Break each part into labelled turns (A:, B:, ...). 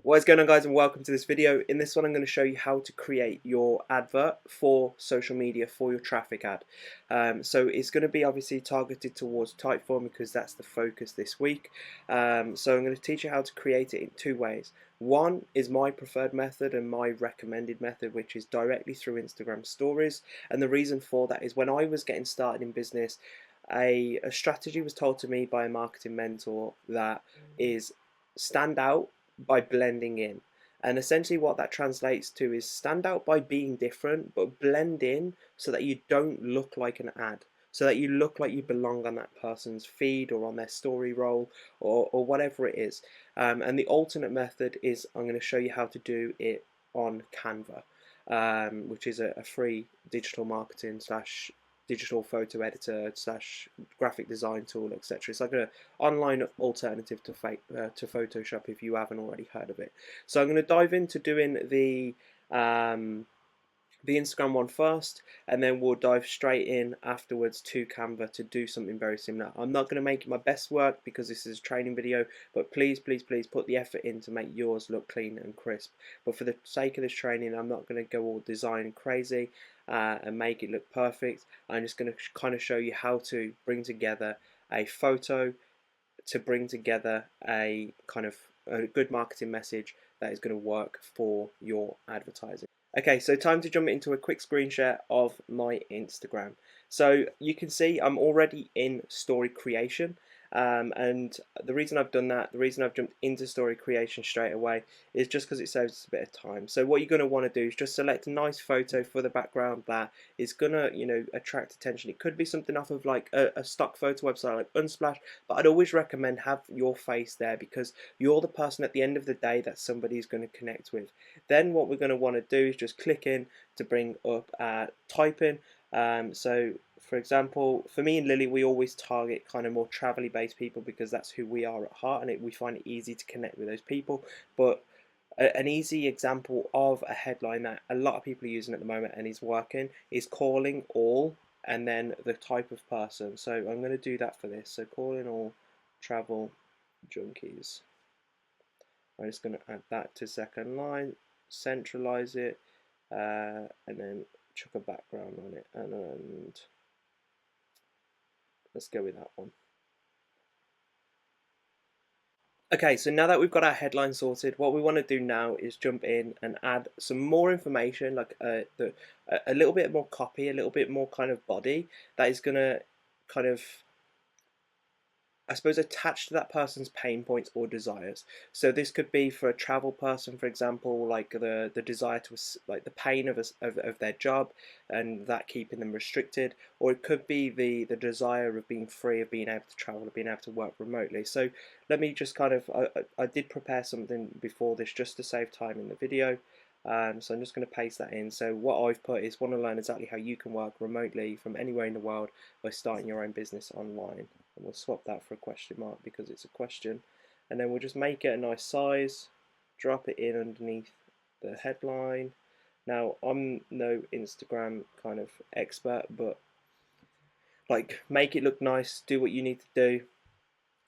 A: What is going on, guys, and welcome to this video. In this one I'm going to show you how to create your advert for social media for your traffic ad. So it's going to be obviously targeted towards Typeform because that's the focus this week. So I'm going to teach you how to create it in two ways. One is my preferred method and my recommended method, which is directly through Instagram stories. And the reason for that is when I was getting started in business, a strategy was told to me by a marketing mentor that is stand out by blending in. And essentially what that translates to is stand out by being different, but blend in so that you don't look like an ad, so that you look like you belong on that person's feed or on their story roll or whatever it is. And the alternate method is I'm going to show you how to do it on Canva, which is a free digital marketing slash digital photo editor slash graphic design tool, etc. It's like an online alternative to Photoshop if you haven't already heard of it. So I'm going to dive into doing the Instagram one first, and then we'll dive straight in afterwards to Canva to do something very similar. I'm not going to make it my best work because this is a training video, but please put the effort in to make yours look clean and crisp. But for the sake of this training, I'm not going to go all design crazy and make it look perfect. I'm just going to kind of show you how to bring together a photo to bring together a kind of a good marketing message that is going to work for your advertising. Okay, so time to jump into a quick screen share of my Instagram. So you can see I'm already in story creation. And the reason I've done that, the reason I've jumped into story creation straight away is just because it saves us a bit of time. So what you're going to want to do is just select a nice photo for the background that is going to, attract attention. It could be something off of like a stock photo website like Unsplash, but I'd always recommend have your face there because you're the person at the end of the day that somebody's going to connect with. Then what we're going to want to do is just click in to bring up typing. So for example, for me and Lily, we always target kind of more travel-y based people because that's who we are at heart, and we find it easy to connect with those people. But an easy example of a headline that a lot of people are using at the moment and is working is calling all and then the type of person. So I'm going to do that for this. So calling all travel junkies. I'm just going to add that to second line, centralize it, and then chuck a background on it, and let's go with that one. Okay, so now that we've got our headline sorted, what we want to do now is jump in and add some more information, like a little bit more copy, a little bit more kind of body that is going to kind of, I suppose, attached to that person's pain points or desires. So this could be for a travel person, for example, like the desire to, like the pain of their job and that keeping them restricted, or it could be the desire of being free, of being able to travel, of being able to work remotely. So let me just kind of, I did prepare something before this just to save time in the video. So I'm just going to paste that in. So what I've put is want to learn exactly how you can work remotely from anywhere in the world by starting your own business online. And we'll swap that for a question mark because it's a question. And then we'll just make it a nice size, drop it in underneath the headline. Now, I'm no Instagram kind of expert, but like make it look nice, do what you need to do.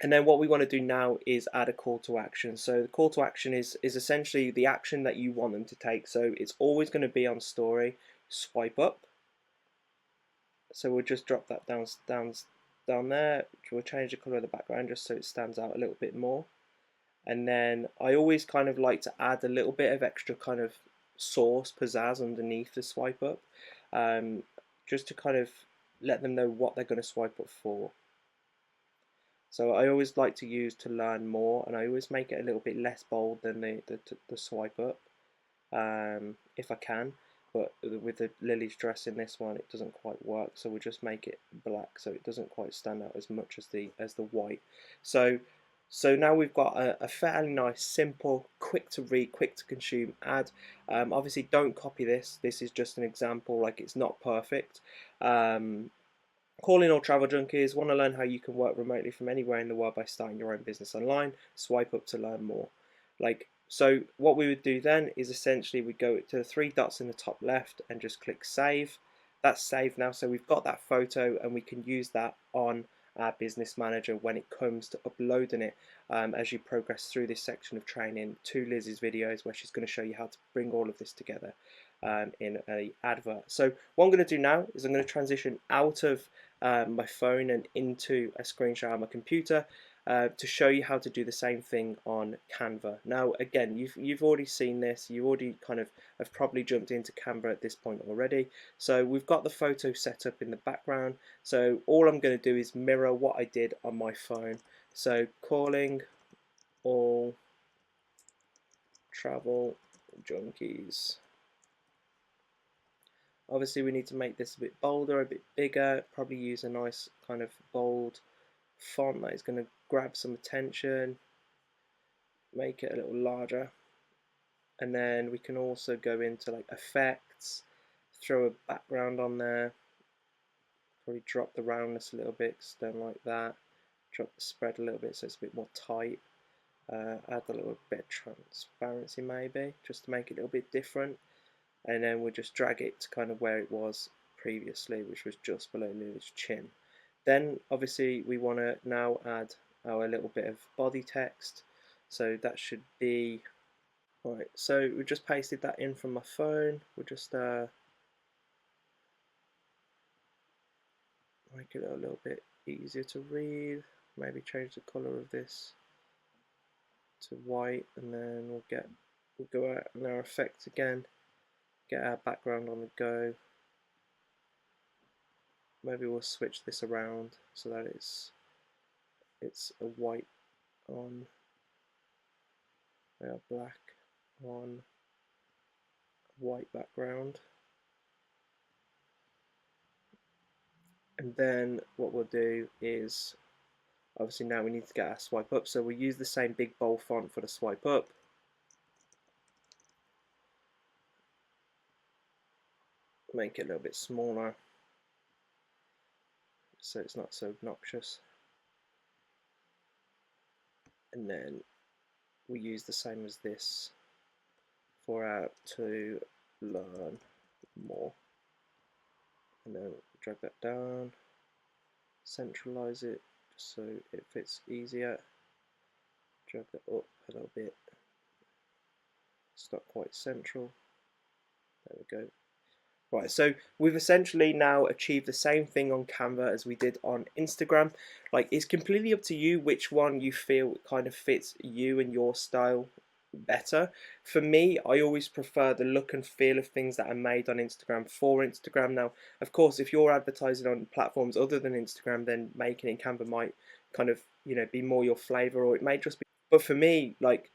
A: And then what we want to do now is add a call to action. So the call to action is essentially the action that you want them to take. So it's always going to be on story, swipe up. So we'll just drop that down there. We'll change the color of the background just so it stands out a little bit more. And then I always kind of like to add a little bit of extra kind of sauce, pizzazz underneath the swipe up, just to kind of let them know what they're going to swipe up for. So I always like to use to learn more, and I always make it a little bit less bold than the swipe up, if I can. But with the Lily's dress in this one, it doesn't quite work. So we'll just make it black, so it doesn't quite stand out as much as the white. So now we've got a fairly nice, simple, quick to read, quick to consume ad. Obviously, don't copy this. This is just an example. Like, it's not perfect. Calling all travel junkies, want to learn how you can work remotely from anywhere in the world by starting your own business online. Swipe up to learn more. So what we would do then is essentially we go to the three dots in the top left and just click save. That's saved now, so we've got that photo and we can use that on our business manager when it comes to uploading it as you progress through this section of training to Lizzie's videos, where she's going to show you how to bring all of this together in a advert. So what I'm going to do now is I'm going to transition out of my phone and into a screenshot on my computer to show you how to do the same thing on Canva. Now again, you've already seen this, you already kind of have probably jumped into Canva at this point already. So we've got the photo set up in the background, so all I'm going to do is mirror what I did on my phone. So calling all travel junkies. Obviously we need to make this a bit bolder, a bit bigger, probably use a nice kind of bold font that is going to grab some attention, make it a little larger, and then we can also go into like effects, throw a background on there, probably drop the roundness a little bit because I don't like that, drop the spread a little bit so it's a bit more tight, add a little bit of transparency maybe just to make it a little bit different, and then we'll just drag it to kind of where it was previously, which was just below Lily's chin. Then obviously we want to now add our little bit of body text, so that should be right. So we just pasted that in from my phone. We'll just make it a little bit easier to read, maybe change the color of this to white, and then we'll go out in our effects again, get our background on the go. Maybe we'll switch this around so that it's a white on black on white background. And then what we'll do is, obviously now we need to get our swipe up, so we'll use the same big bold font for the swipe up. Make it a little bit smaller so it's not so obnoxious. And then we use the same as this for our to learn more. And then drag that down, centralize it just so it fits easier, drag that up a little bit, it's not quite central, there we go. Right, so we've essentially now achieved the same thing on Canva as we did on Instagram. Like, it's completely up to you which one you feel kind of fits you and your style better. For me, I always prefer the look and feel of things that are made on Instagram for Instagram. Now, of course, if you're advertising on platforms other than Instagram, then making it in Canva might kind of, you know, be more your flavor, or it may just be. But for me, like,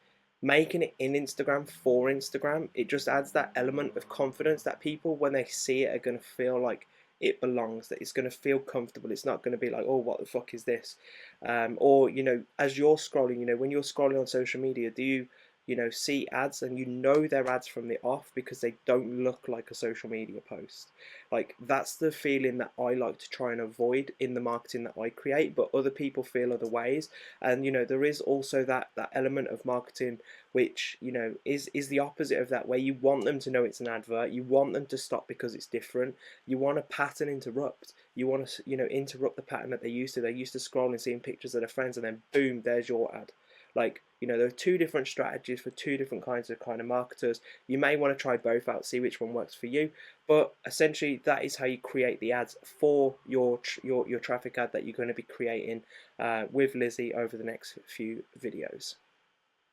A: making it in Instagram for Instagram, it just adds that element of confidence that people, when they see it, are going to feel like it belongs, that it's going to feel comfortable. It's not going to be like, oh, what the fuck is this? Or, you know, as you're scrolling, you know, when you're scrolling on social media, do you know, see ads and you know they're ads from the off because they don't look like a social media post? Like, that's the feeling that I like to try and avoid in the marketing that I create, but other people feel other ways. And, you know, there is also that element of marketing which, you know, is the opposite of that, where you want them to know it's an advert, you want them to stop because it's different, you want a pattern interrupt, you want to, you know, interrupt the pattern that they're used to. They're used to scrolling, seeing pictures of their friends, and then boom, there's your ad. Like, you know, there are two different strategies for two different kinds of marketers. You may want to try both out, see which one works for you. But essentially, that is how you create the ads for your traffic ad that you're going to be creating with Lizzie over the next few videos.